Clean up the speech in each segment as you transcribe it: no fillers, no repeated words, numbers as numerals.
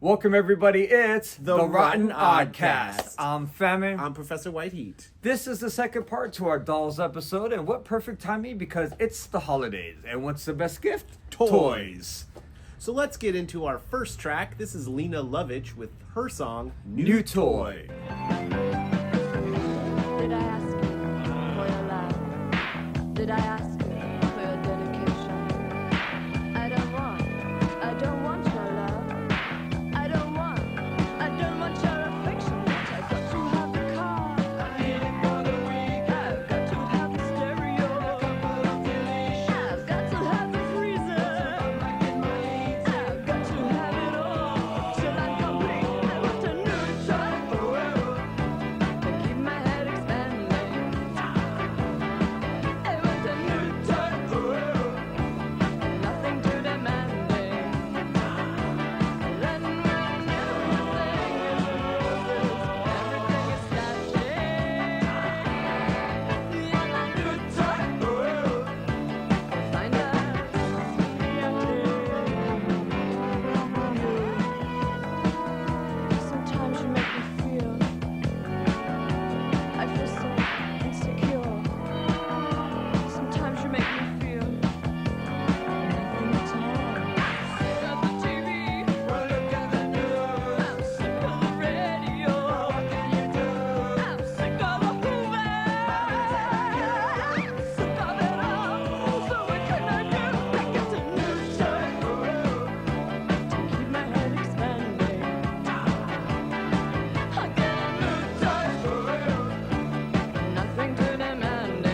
Welcome everybody, it's The Rotten Oddcast. Oddcast. I'm Famine. I'm Professor White Heat. This is the second part to our Dolls episode, and what perfect timing because it's the holidays. And what's the best gift? Toys. So let's get into our first track. This is Lena Lovitch with her song, New Toy. Did I ask you for your love? Did I ask you for your dedication? I don't want your love. I don't want your affection. I've got to have the car. I need it for the week. I've got to have the stereo. I've got to have the freezer. I've got to have it all till I'm complete. I want a new toy forever. Keep my head expanding. I want a new toy forever. Nothing too demanding. Then when everything is static. Yeah, a new toy forever. Find us Sometimes you make me feel I feel so insecure. Sometimes you make me feel nothing at all. Sick of the TV, look at the news. I'm sick of the radio. What can you do? I'm sick of the Hoover. I'm sick of it all. So what can I do? I get a new toy forever to keep my head expanding. I get a new toy forever. Nothing too demanding.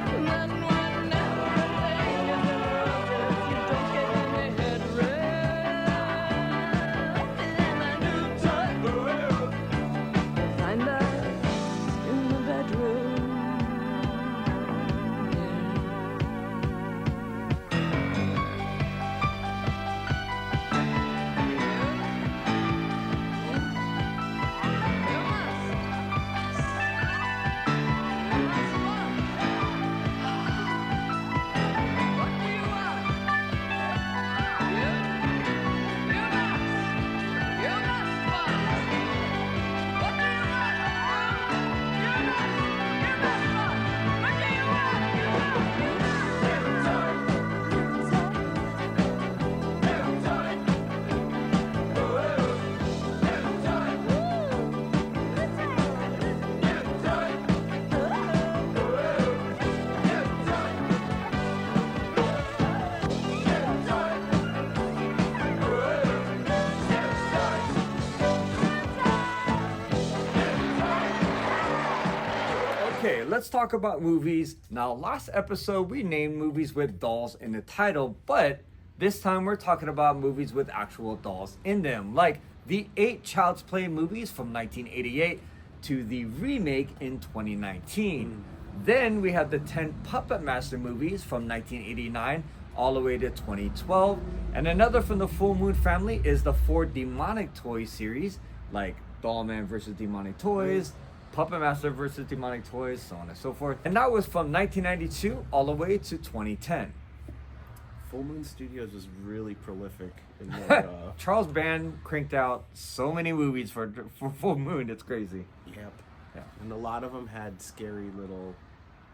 And then when everything is interrupted, you don't get any head rest. Then a new toy forever. Find us in the bedroom. Okay, let's talk about movies. Now, last episode we named movies with dolls in the title, but this time we're talking about movies with actual dolls in them, like the 8 Child's Play movies from 1988 to the remake in 2019. Then we have the 10 Puppet Master movies from 1989 all the way to 2012. And another from the Full Moon family is the 4 Demonic Toys series, like Doll Man vs. Demonic Toys, Puppet Master versus Demonic Toys, so on and so forth. And that was from 1992 all the way to 2010. Full Moon Studios was really prolific in their, Charles Band cranked out so many movies for Full Moon, it's crazy. Yep. Yeah. And a lot of them had scary little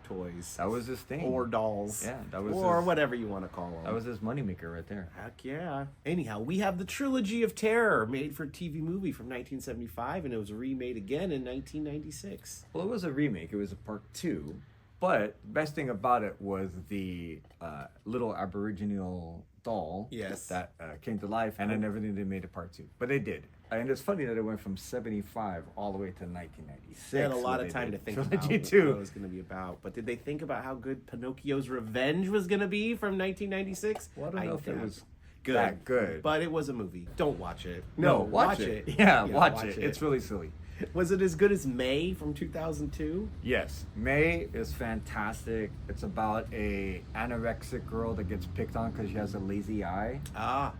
toys. That was his thing. Or dolls. Yeah, that was Or his, whatever you want to call them. That was his moneymaker right there. Heck yeah. Anyhow, we have the Trilogy of Terror, made for TV movie from 1975, and it was remade again in 1996. Well, it was a remake. It was a part 2. But the best thing about it was the little Aboriginal doll Yes. that came to life, and I never knew they made a part 2. But they did. And it's funny that it went from 75 all the way to 1996. They had a lot where of they time did to think Trilogy about what 2. it was going to be about. But did they think about how good Pinocchio's Revenge was going to be from 1996? Well, I don't know if it doubt was good. that good. But it was a movie. Don't watch it. No, watch it. Yeah, watch it. It's really silly. Was it as good as May from 2002? Yes, May is fantastic. It's about a anorexic girl that gets picked on because she has a lazy eye.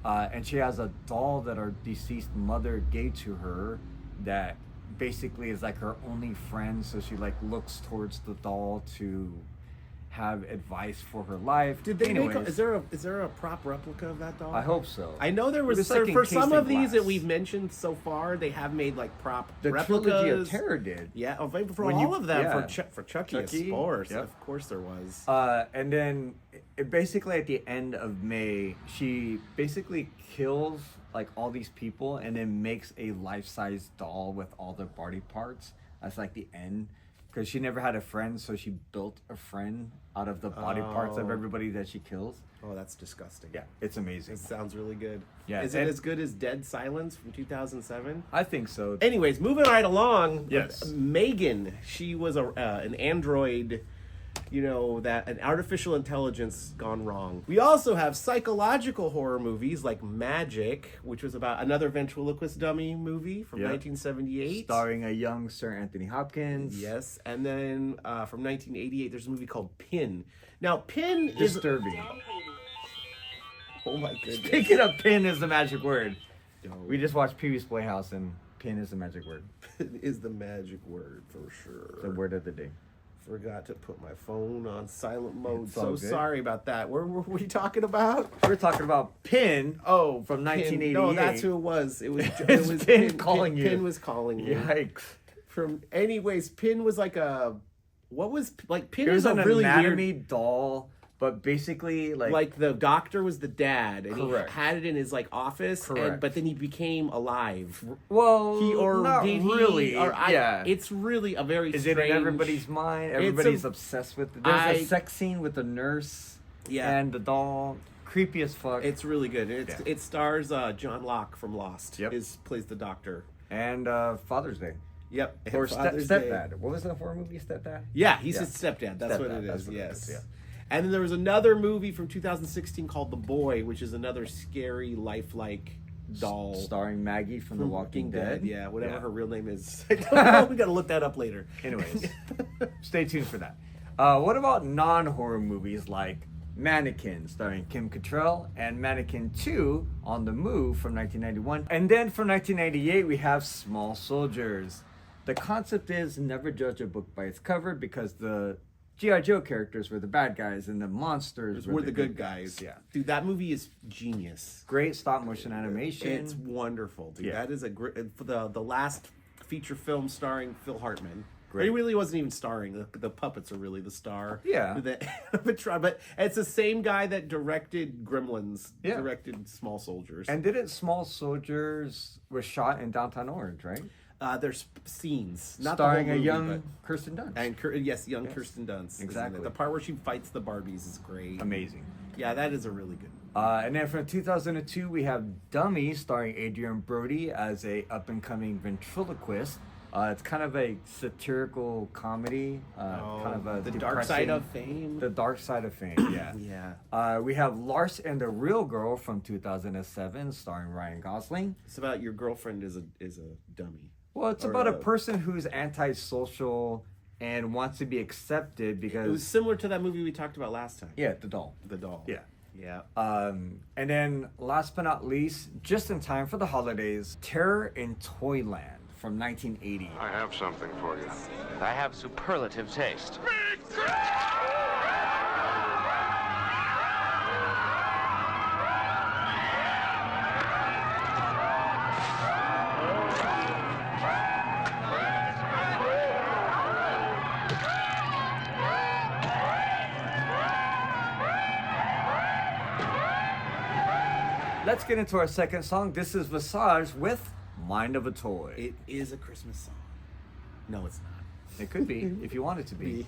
And she has a doll that her deceased mother gave to her that basically is like her only friend. So she like looks towards the doll to have advice for her life. Did they Anyways, make? Is there a prop replica of that doll? I hope so. I know there was, was, like, for some encased in of these that glass. we've mentioned so far, they have made like prop The replicas. Trilogy of Terror did. Yeah, for When all you- of them. yeah. For Chucky, Chucky, of course. yep. Of course there was. And then basically at the end of May, she basically kills like all these people and then makes a life-size doll with all their body parts. That's like the end. Because she never had a friend, so she built a friend out of the body parts of Oh. everybody that she kills. Oh, that's disgusting. Yeah, it's amazing. It sounds really good. Yeah, Is it and- as good as Dead Silence from 2007? I think so. Anyways, moving right along. Yes. Megan, she was an android, an artificial intelligence gone wrong. We also have psychological horror movies like Magic, which was about another ventriloquist dummy movie from Yep. 1978. Starring a young Sir Anthony Hopkins. Yes, and then from 1988, there's a movie called Pin. Now, Pin is... Disturbing. Oh my goodness. Picking up pin is the magic word. No. We just watched Pee-wee's Playhouse and pin is the magic word. Pin is the magic word for sure. The word of the day. Forgot to put my phone on silent mode. It's all So good. sorry about that. What were we talking about? We're talking about Pin. Oh, From Pin. 1988. No, that's who it was. It was. It's Pin calling you. Pin was calling you. Yikes. Anyways, Pin was like a. What was like? Pin It was is a an really anatomy weird. doll, but basically Like the doctor was the dad, and Correct. he had it in his like office. Correct. But then he became alive. well, not did he? really. Yeah, it's really a very. Is strange... it in everybody's mind? Everybody's obsessed with it. There's a sex scene with the nurse and the doll. Creepy as fuck. It's really good. Yeah. It stars John Locke from Lost. Yep. Plays the doctor. And Father's Day. Yep. and Or Father's Day. Stepdad. What was the horror movie, Stepdad? Yeah, he's Yeah. his stepdad. That's what Stepdad, it that's is. what it Yes. is, yeah. And then there was another movie from 2016 called The Boy, which is another scary, lifelike doll. Starring Maggie from The Walking Dead. Yeah, whatever Yeah. her real name is. I don't know. We got to look that up later. Anyways, stay tuned for that. What about non-horror movies like Mannequin, starring Kim Cattrall, and Mannequin 2 on the Move from 1991? And then from 1998, we have Small Soldiers. The concept is never judge a book by its cover because the G.I. Joe characters were the bad guys and the monsters We're the good guys. Yeah. Dude, that movie is genius. Great stop motion animation. It's wonderful, dude. Yeah. That is a great. For the last feature film starring Phil Hartman. Great. He really wasn't even starring. The puppets are really the star. Yeah. But it's the same guy that directed Gremlins. Yeah. Directed Small Soldiers. And didn't Small Soldiers was shot in downtown Orange, right? There's scenes, not Starring the whole movie, a young but- Kirsten Dunst. and young Kirsten Dunst. is in it. Exactly. The part where she fights the Barbies is great. Amazing. Yeah, that is a really good. And then from 2002, we have Dummy, starring Adrian Brody as a up-and-coming ventriloquist. It's kind of a satirical comedy, kind of a The Dark Side depressing- of Fame. The Dark Side of Fame, yeah. Yeah. We have Lars and the Real Girl from 2007, starring Ryan Gosling. It's about your girlfriend is a dummy. Well, it's Or, about a person who's antisocial and wants to be accepted because... It was similar to that movie we talked about last time. Yeah, the doll. The doll. Yeah. Yeah. And then, last but not least, just in time for the holidays, Terror in Toyland from 1980. I have something for you. I have superlative taste. Let's get into our second song. This is Visage with Mind of a Toy. It is a Christmas song. No, it's not. It could be, if you want it to be.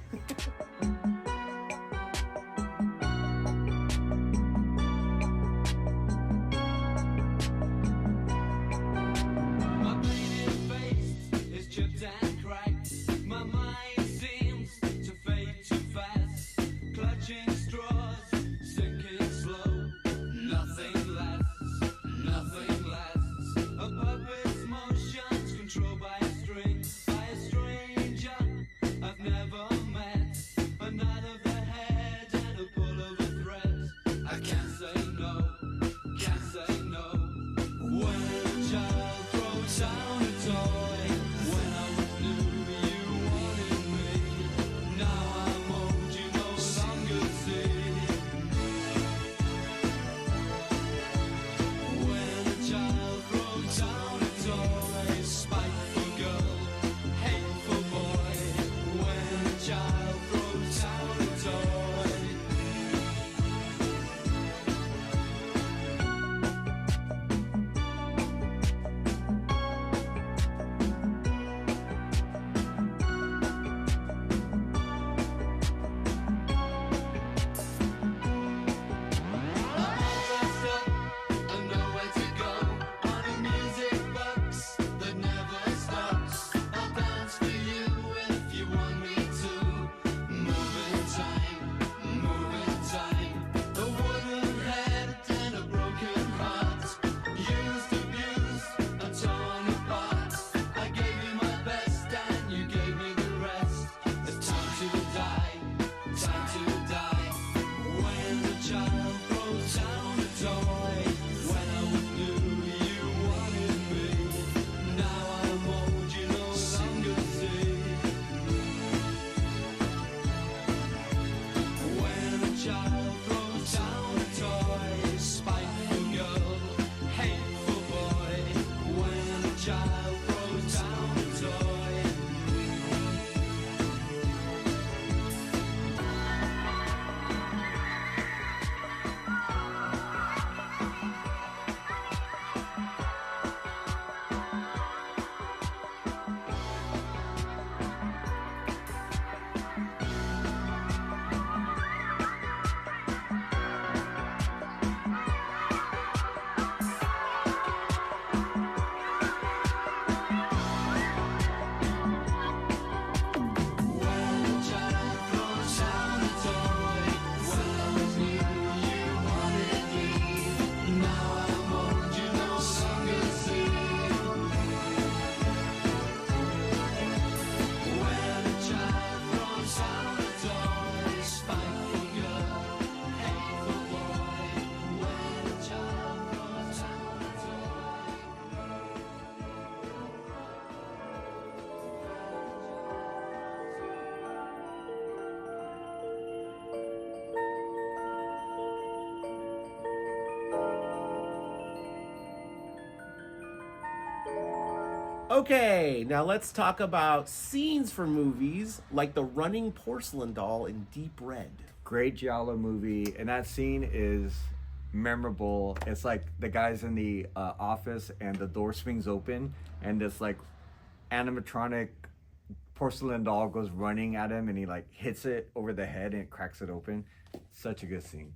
My painted face is chipped and cracked. My mind seems to fade too fast. Clutching straws, sinking slow. Nothing lasts, nothing lasts. A puppet's motions controlled by a string, by a stranger I've never met. Another Okay, now let's talk about scenes from movies like the running porcelain doll in Deep Red. Great giallo movie, and that scene is memorable. It's like the guy's in the office and the door swings open and this like animatronic porcelain doll goes running at him and he like hits it over the head and it cracks it open. Such a good scene.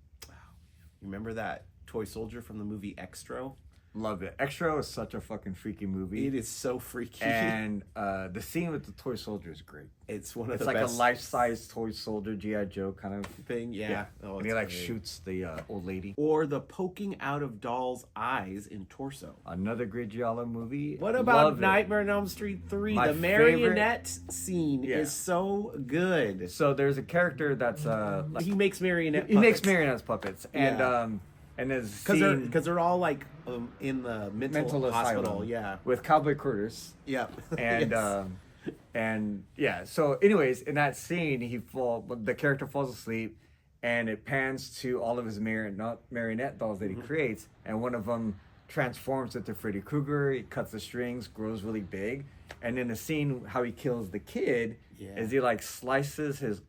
Remember that toy soldier from the movie Extra? Love it. Extra is such a fucking freaky movie. It is so freaky. And the scene with the toy soldier is great. It's one of It's the like best a life-size toy soldier, G.I. Joe kind of thing. Yeah. Oh, and he it's like great. shoots the old lady. Or the poking out of doll's eyes in Torso. Another great giallo movie. What about Love it. Nightmare on Elm Street 3? My The marionette scene Yeah. is so good. So there's a character that's He makes marionette he makes puppets. marionettes puppets, and Yeah. and there's Because they're all like in the mental hospital. asylum, Yeah. with Cowboy Curtis, Yep. and Yes. and yeah. So, anyways, in that scene, the character falls asleep, and it pans to all of his marionette dolls that he creates, and one of them transforms into Freddy Krueger. He cuts the strings, grows really big, and in the scene, how he kills the kid is he like slices his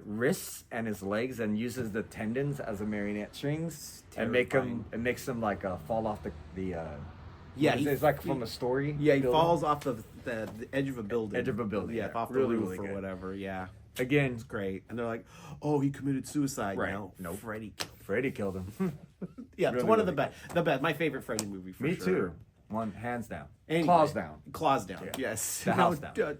wrists and his legs and uses the tendons as a marionette strings and makes them like fall off the Yeah, it's like from a story. Yeah, he building. falls off the edge of a building. Edge of a building, Yeah, yeah. off the Really, roof really or good. whatever. Yeah, Again, it's great. And they're like, "Oh, he committed suicide." Right. No, Nope. Freddy killed him. Freddy killed him. Yeah, it's Really, one of really the best. The best. My favorite Freddy movie for Me sure. too. One hands down. Anyway, Claws down. Claws down. Yeah. Yes. The house down.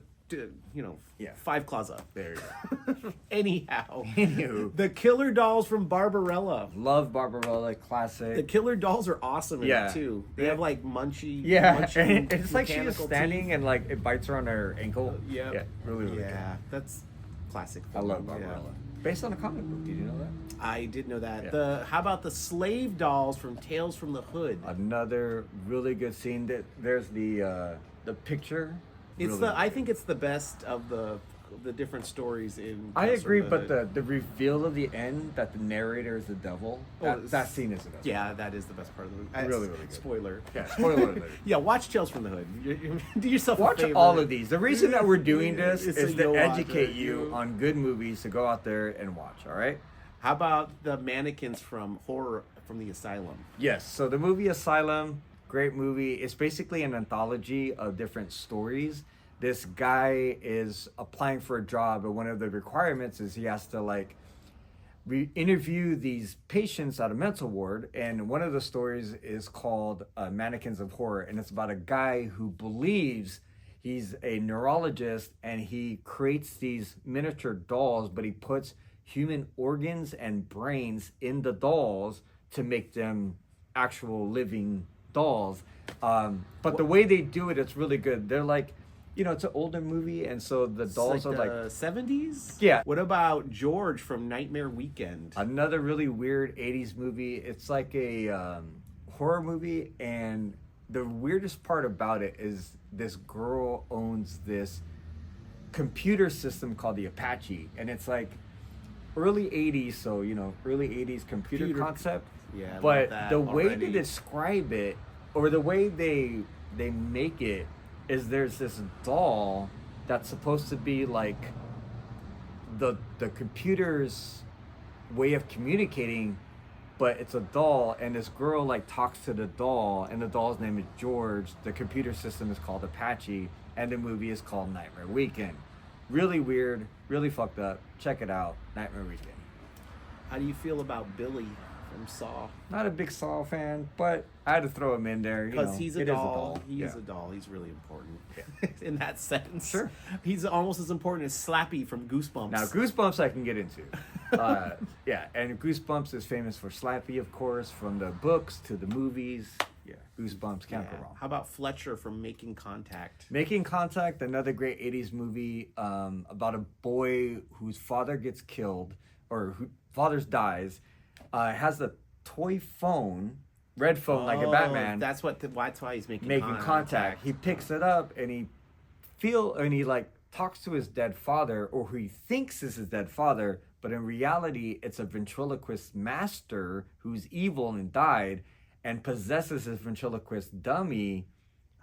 Yeah. 5 claws up. There you go. Anyhow, Anywho. the killer dolls from Barbarella. Love Barbarella, classic. The killer dolls are awesome in Yeah. it too. They Yeah. have like munchy. Yeah, munchy and it's like she's mechanical standing teeth. and like it bites her on her ankle. Yep. Yeah, really, really Yeah, that's classic. good. I love film, yeah. Barbarella. Based on a comic book, did you know that? I did know that. Yeah. How about the slave dolls from Tales from the Hood? Another really good scene. That there's the picture. I think it's the best of the different stories in. I Tales from agree, the but Hood. the reveal of the end that the narrator is the devil. That scene is the best. Yeah, that is the best part of the movie. Really, really good. Spoiler. Yeah, spoiler alert. Yeah, watch Tales from the Hood. Do yourself a Watch favor. all of these. The reason that we're doing this It's is so to you'll watch educate it. you on good movies to go out there and watch. All right. How about the mannequins from Horror from the Asylum? Yes. So the movie Asylum, great movie. It's basically an anthology of different stories. This guy is applying for a job, and one of the requirements is he has to like interview these patients at a mental ward. And one of the stories is called Mannequins of Horror, and it's about a guy who believes he's a neurologist, and he creates these miniature dolls, but he puts human organs and brains in the dolls to make them actual living dolls. But the way they do it, it's really good. They're like, it's an older movie, and so the dolls are like the 70s? Yeah. What about George from Nightmare Weekend? another really weird 80s movie. It's like a horror movie, and the weirdest part about it is this girl owns this computer system called the Apache, and it's like early 80s, so early 80s computer concept. Yeah, I love but that the way already. to describe it, or the way they make it, is there's this doll that's supposed to be like the computer's way of communicating, but it's a doll, and this girl like talks to the doll, and the doll's name is George. The computer system is called Apache, and the movie is called Nightmare Weekend. Really weird, really fucked up. Check it out, Nightmare Weekend. How do you feel about Billy from Saw? Not a big Saw fan, but I had to throw him in there. Because he's a it is doll. He Yeah. is a doll. He's really important in that sense. Sure. He's almost as important as Slappy from Goosebumps. Now, Goosebumps I can get into. Yeah, and Goosebumps is famous for Slappy, of course, from the books to the movies. Yeah, Goosebumps can't go wrong. How about Fletcher from Making Contact? Making Contact, another great 80s movie about a boy whose father gets killed, or whose father dies, has a toy phone, red phone like a Batman. That's why he's making contact. He picks it up and he like talks to his dead father, or who he thinks is his dead father, but in reality it's a ventriloquist master who's evil and died, and possesses his ventriloquist dummy,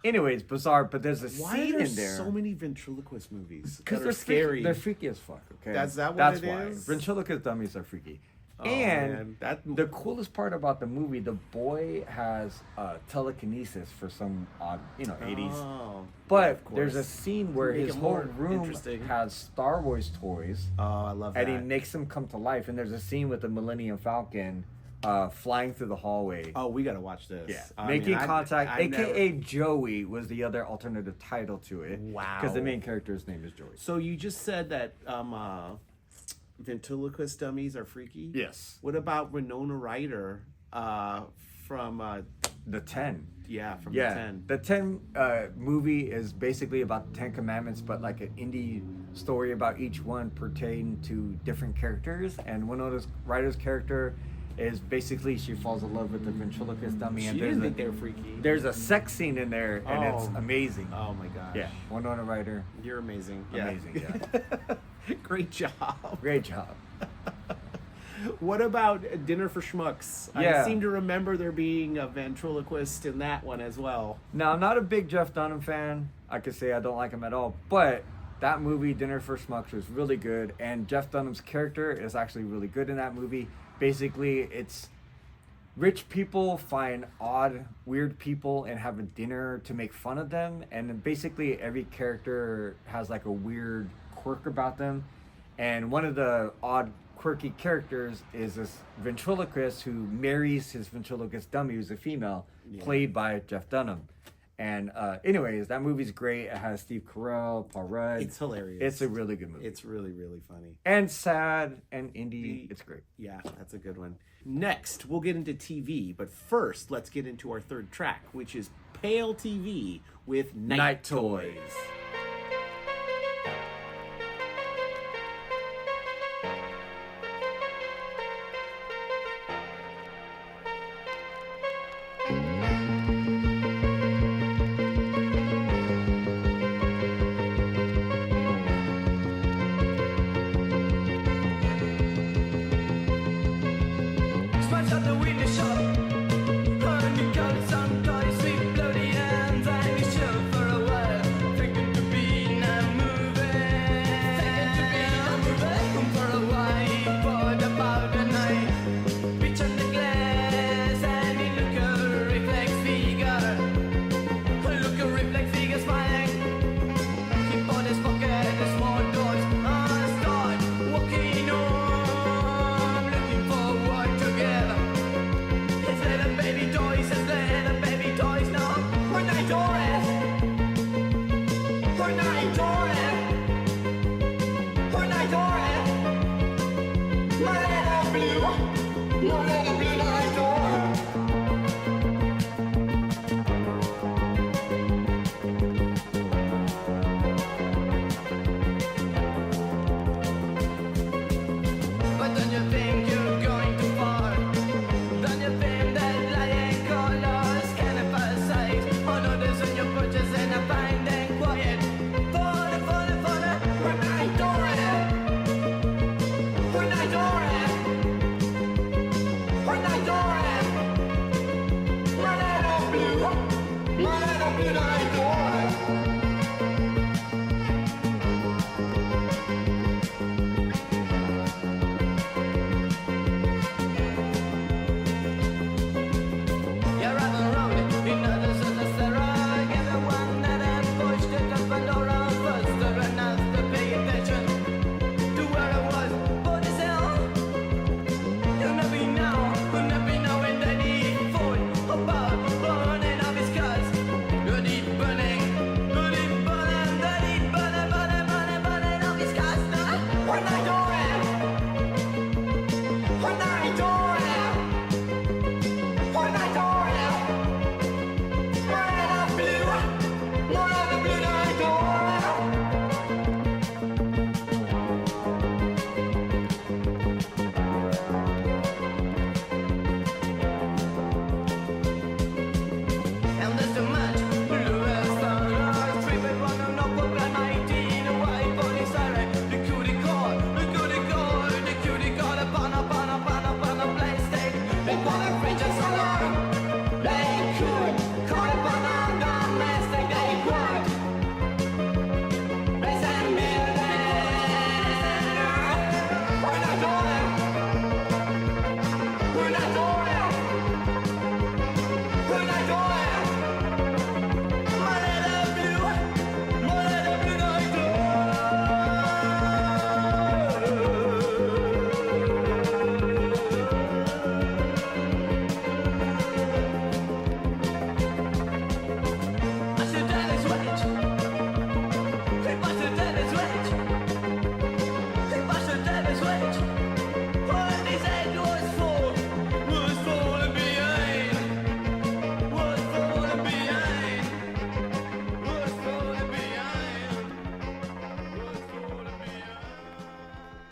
Anyways, bizarre, but there's a Why scene are there in there. so many ventriloquist movies? Because that they're are scary. They're freaky as fuck. Okay, That's what That's it why. is? Ventriloquist dummies are freaky. Oh, And man. the coolest part about the movie, the boy has telekinesis for some odd, 80s. Oh, But of course. there's a scene where Make his it whole more room interesting. has Star Wars toys, Oh, I love that. and he makes them come to life. And there's a scene with the Millennium Falcon flying through the hallway. Oh, we gotta watch this. Yeah, I Making mean, Contact, I aka never- Joey, was the other alternative title to it. Wow. Because the main character's name is Joey. So you just said that ventriloquist dummies are freaky. Yes. What about Winona Ryder from The 10. from Yeah, the 10? the 10 movie is basically about the 10 Commandments, but like an indie story about each one pertaining to different characters. And Winona Ryder's character is basically she falls in love with the ventriloquist dummy, She and didn't think they were freaky. there's a sex scene in there, and it's Oh. amazing. Oh my gosh. Yeah, Winona Ryder, You're amazing. amazing. Yeah, Great job. great job. What about Dinner for Schmucks? I Yeah. seem to remember there being a ventriloquist in that one as well. Now, I'm not a big Jeff Dunham fan. I could say I don't like him at all, but that movie, Dinner for Schmucks, was really good, and Jeff Dunham's character is actually really good in that movie. Basically, it's rich people find odd, weird people and have a dinner to make fun of them, and then basically every character has like a weird quirk about them, and one of the odd, quirky characters is this ventriloquist who marries his ventriloquist dummy, who's a female, played by Jeff Dunham. And anyways, that movie's great. It has Steve Carell, Paul Rudd. It's hilarious. It's a really good movie. It's really, really funny. And sad and indie. It's great. Yeah, that's a good one. Next, we'll get into TV, but first, let's get into our third track, which is Pale TV with Night Toys. Smash out the window shop. And you got some toy sweet bloody hands. And you chill for a while. Thinking to be in a movie. Come for a while. He poured about the night. Reach on the glass. And he look a reflex figure. Look a reflex figure smiling. Keep on his pocket the small doors. And start walking on. Looking forward together. His little baby toys, his little baby toys now. We're night toys. We're night toys. We're night toys. My little blue night toy. But don't you think you're going too far? Don't you think that lying colors can emphasize on others when you're purchasing a bind and quiet? We're night toys. We're night toys. We're night toys. My little blue night toy. You're on the road, in others of the steroid. Everyone that had pushed it up and around first, there enough to pay attention to where I was. But as hell, you'll never know when they need food about burning of his cuts. The deep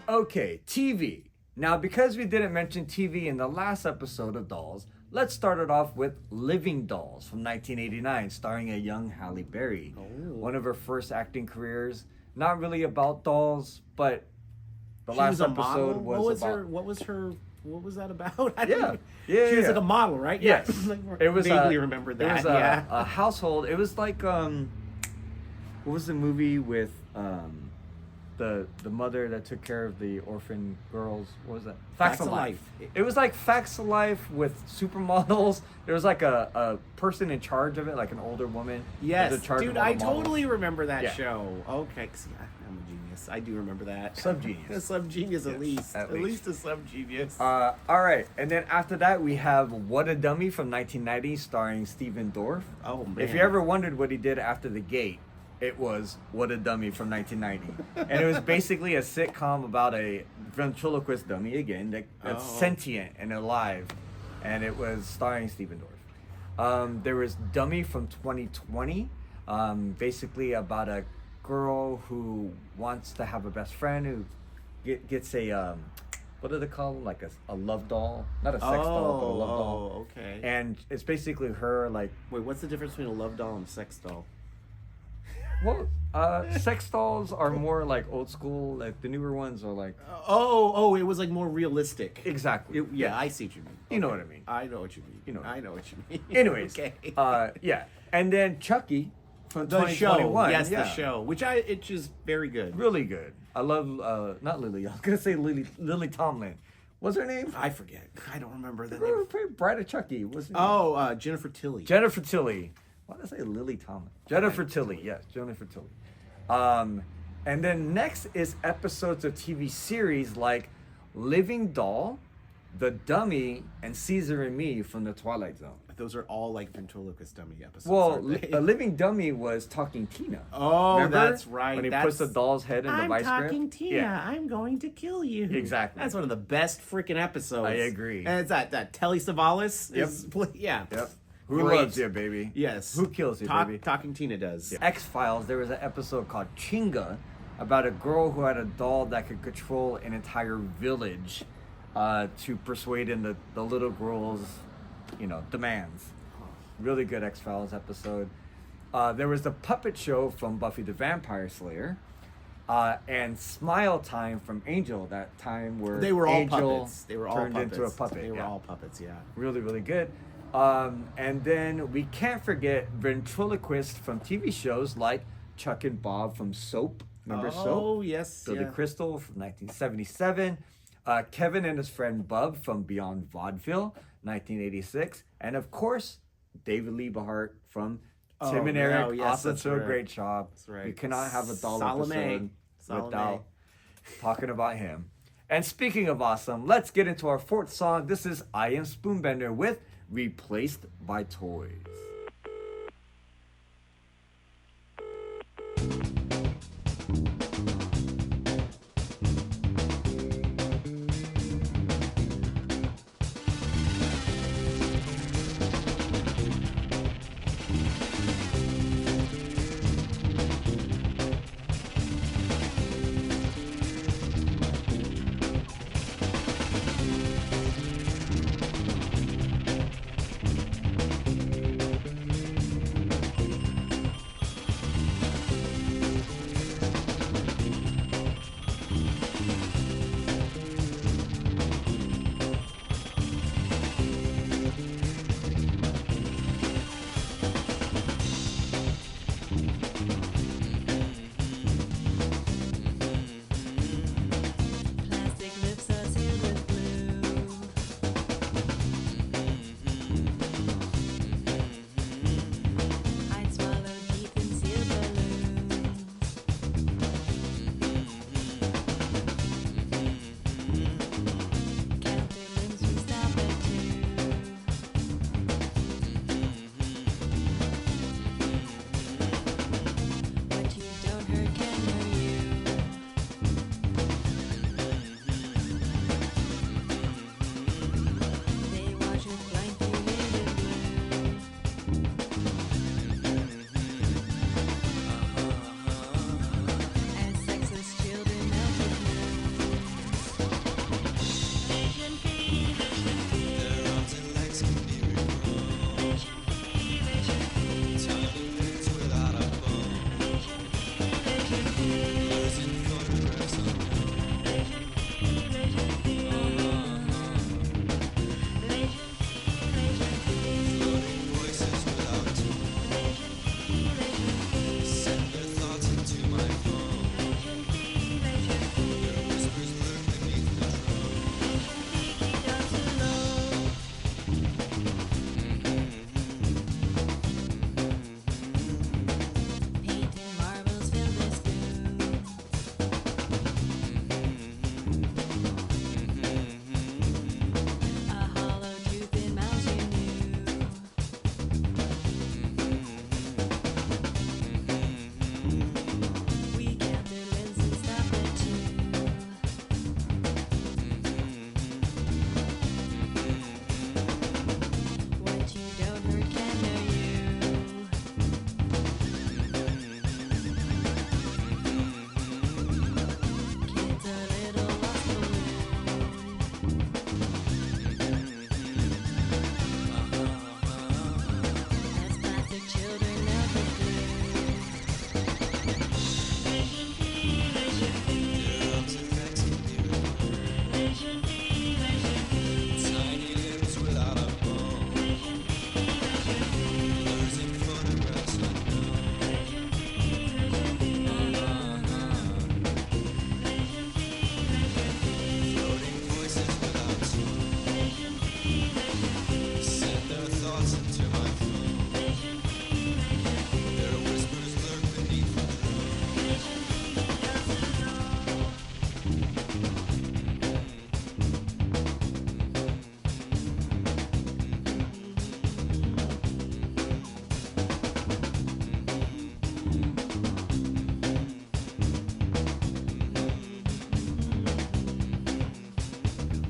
Okay, TV. Now, because we didn't mention TV in the last episode of Dolls, let's start it off with Living Dolls from 1989, starring a young Halle Berry. One of her first acting careers. Not really about dolls, but the She last was a episode model? was about. What was that about? Yeah. She was like a model, right? Yes. It was vaguely remembered that. It was a household. It was like what was the movie with the mother that took care of the orphan girls? What was that? Facts of Life. It was like Facts of Life with supermodels. There was like a person in charge of it, like an older woman. Yes, was in charge of dude, all the I models. totally remember that Yeah. show. Okay, see, I'm a genius. I do remember that. Subgenius. A subgenius at least. at At least a subgenius. All right, and then after that we have What a Dummy from 1990, starring Steven Dorff. Oh, man. If you ever wondered what he did after The Gate, it was What a Dummy from 1990, and it was basically a sitcom about a ventriloquist dummy again that's sentient and alive, and it was starring Steven Dorff. There was Dummy from 2020, basically about a girl who wants to have a best friend who gets a what do they call them? Like a love doll, not a sex doll, but a love doll. Oh, okay. And it's basically her like, Wait, what's the difference between a love doll and a sex doll? well, sex dolls are more like old school. Like the newer ones are like It was like more realistic. exactly. Yeah, I see what you mean. You know what I mean. I know what you mean. You know. I know what you mean. Anyways, okay. yeah, and then Chucky from The show, 2021. yes, yeah. the show, it's just very good. Really good. I love not Lily. I was gonna say Lily Tomlin. What's her name? I forget. I don't remember the Her name. favorite bride of Chucky. What's her name? Oh, Jennifer Tilly. Jennifer Tilly. Why did I say Lily Tomlin? Jennifer Tilly. Yes, Jennifer Tilly. And then next is episodes of TV series like Living Doll, The Dummy, and Caesar and Me from the Twilight Zone. Those are all like ventriloquist dummy episodes. Well, aren't they? a Living Dummy was Talking Tina. Oh, Remember? that's right. When he That's- puts the doll's head in the I'm vice talking grip. Tina. Yeah. I'm going to kill you. Exactly. That's one of the best freaking episodes. I agree. And it's that Telly Savalas. Yep. Yeah. Yep. Who Great. loves you, baby? Yes. Who kills you, baby? Talking Tina does. X-Files, there was an episode called Chinga about a girl who had a doll that could control an entire village to persuade in the little girl's, demands. Really good X-Files episode. There was the puppet show from Buffy the Vampire Slayer. And Smile Time from Angel, that time where They were all Angel puppets. They were all turned puppets. into a puppet. They were yeah. all puppets, yeah. Really, really good. And then we can't forget ventriloquists from TV shows like Chuck and Bob from Soap. Remember Soap? Oh, yes. Billy yeah. Crystal from 1977. Kevin and his friend Bub from Beyond Vaudeville, 1986. And of course, David Liebehart from Tim and Eric. Oh, yes, also that's do a right. great job. That's right. We cannot have a doll Salome. episode Salome. without talking about him. And speaking of awesome, let's get into our fourth song. This is I Am Spoonbender with Replaced by Toys.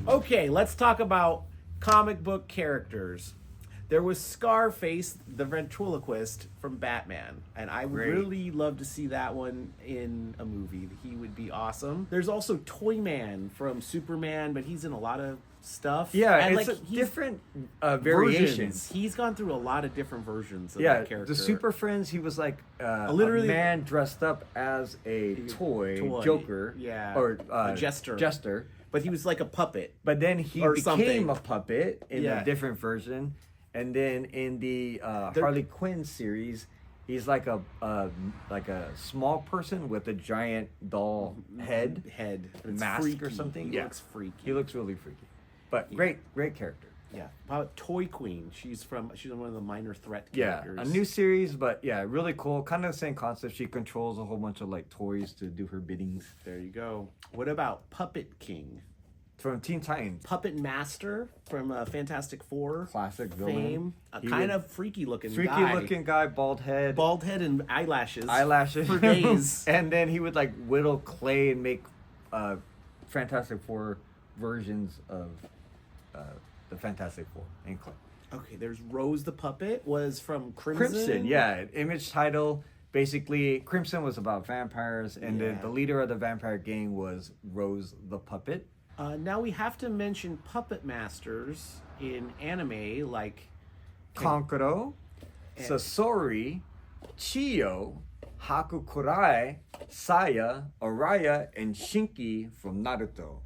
Okay, let's talk about comic book characters. There was Scarface, the ventriloquist from Batman, and I would Great. really love to see that one in a movie. He would be awesome. There's also Toyman from Superman, but he's in a lot of stuff. Yeah, and it's he's different versions. variations. He's gone through a lot of different versions of Yeah, that character. the Super Friends, he was like Literally- a man dressed up as a toy. Joker. Yeah. Or A jester. Jester. But he was like a puppet. But then he Or became something. a puppet in Yeah. a different version. And then in the Harley Quinn series, he's like a small person with a giant doll head. It's Mask freaky. or something. He Yeah. looks freaky. He looks really freaky. But great character. Yeah. How about Toy Queen? She's one of the Minor Threat Yeah, characters. a new series, but yeah, really cool. Kind of the same concept. She controls a whole bunch of like toys to do her biddings. There you go. What about Puppet King? From Teen Titans. Puppet Master from Fantastic Four. Classic villain. Fame. A He kind would- of freaky looking Freaky guy. looking guy, bald head. Bald head and eyelashes. Eyelashes. For days. And then he would like whittle clay and make Fantastic Four versions of the Fantastic Four in clay. Okay, there's Rose the Puppet was from Crimson. Crimson, yeah. Image title. Basically, Crimson was about vampires, and Yeah. the leader of the vampire gang was Rose the Puppet. Now we have to mention puppet masters in anime like Kankuro, Sasori, Chiyo, Hakukurai, Saya, Araya, and Shinki from Naruto.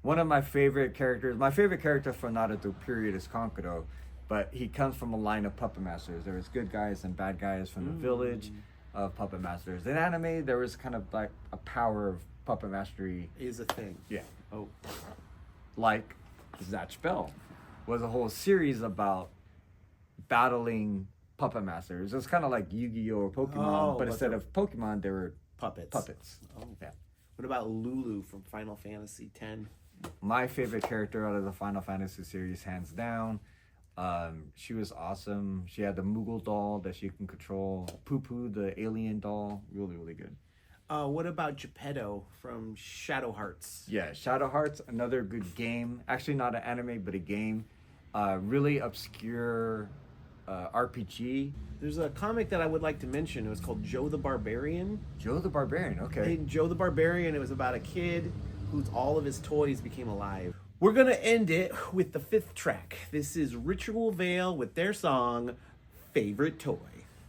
One of my favorite characters, my favorite character from Naruto period is Kankuro, but he comes from a line of puppet masters. There was good guys and bad guys from the village of puppet masters. In anime, there was kind of like a power of puppet mastery. is a thing. Yeah. Oh, Like Zatch Bell was a whole series about battling puppet masters. It was kind of like Yu-Gi-Oh! Or Pokemon, Oh, but but instead they're- of Pokemon, they were puppets. puppets. Oh. Yeah. What about Lulu from Final Fantasy X? My favorite character out of the Final Fantasy series, hands down. She was awesome. She had the Moogle doll that she can control. Poo Poo, the alien doll, really, really good. What about Geppetto from Shadow Hearts? Yeah, Shadow Hearts, another good game. Actually, not an anime, but a game. Really obscure RPG. There's a comic that I would like to mention. It was called Joe the Barbarian. Joe the Barbarian, okay. In Joe the Barbarian, it was about a kid whose all of his toys became alive. We're going to end it with the fifth track. This is Ritual Veil with their song, Favorite Toy.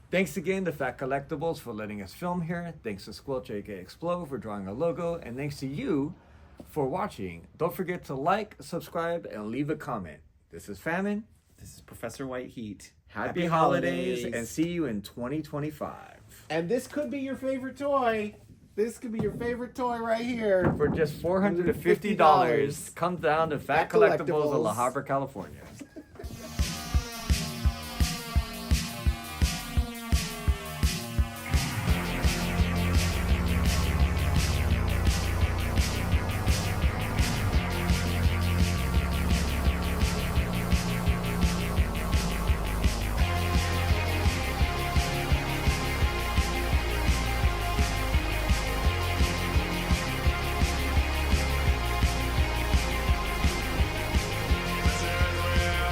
Thanks again to Phat Collectables for letting us film here. Thanks to Squelch aka Explode for drawing a logo. And thanks to you for watching. Don't forget to like, subscribe, and leave a comment. This is Famine. This is Professor White Heat. Happy holidays, and see you in 2025. And this could be your favorite toy. This could be your favorite toy right here. For just $450, come down to Phat Collectables in La Habra, California. This is where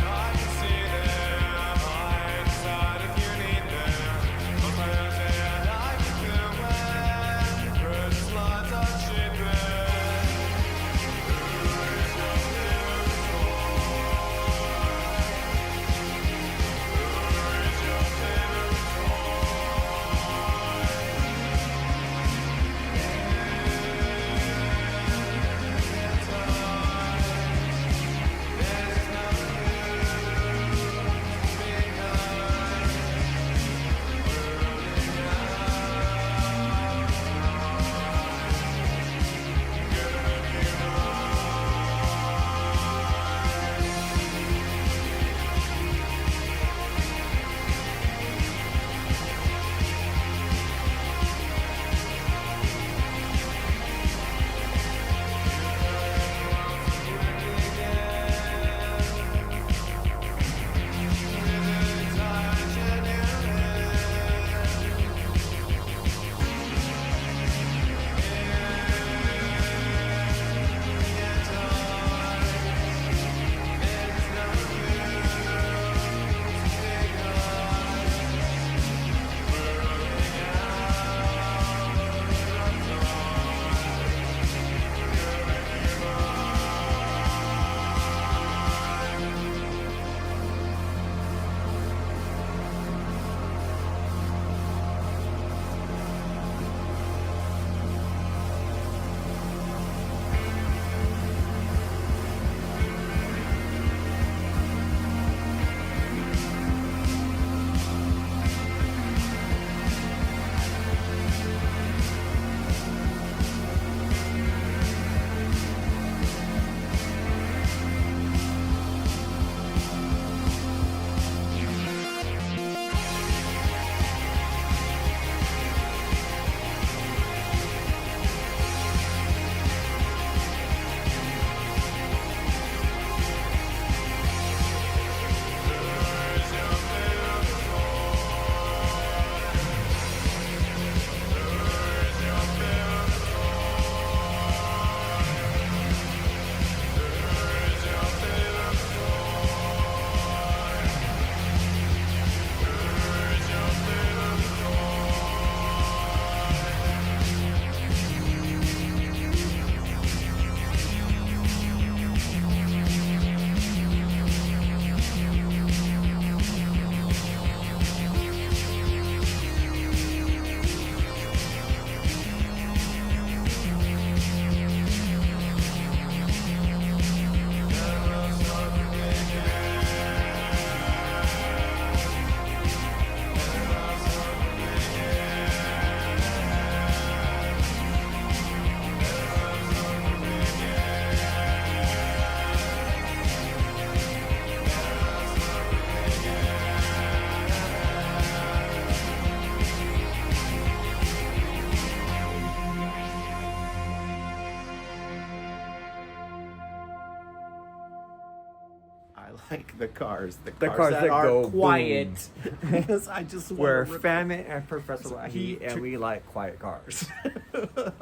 like the cars cars that are go quiet. Because I just want We're to Famine and Professor White Heat, and we like quiet cars.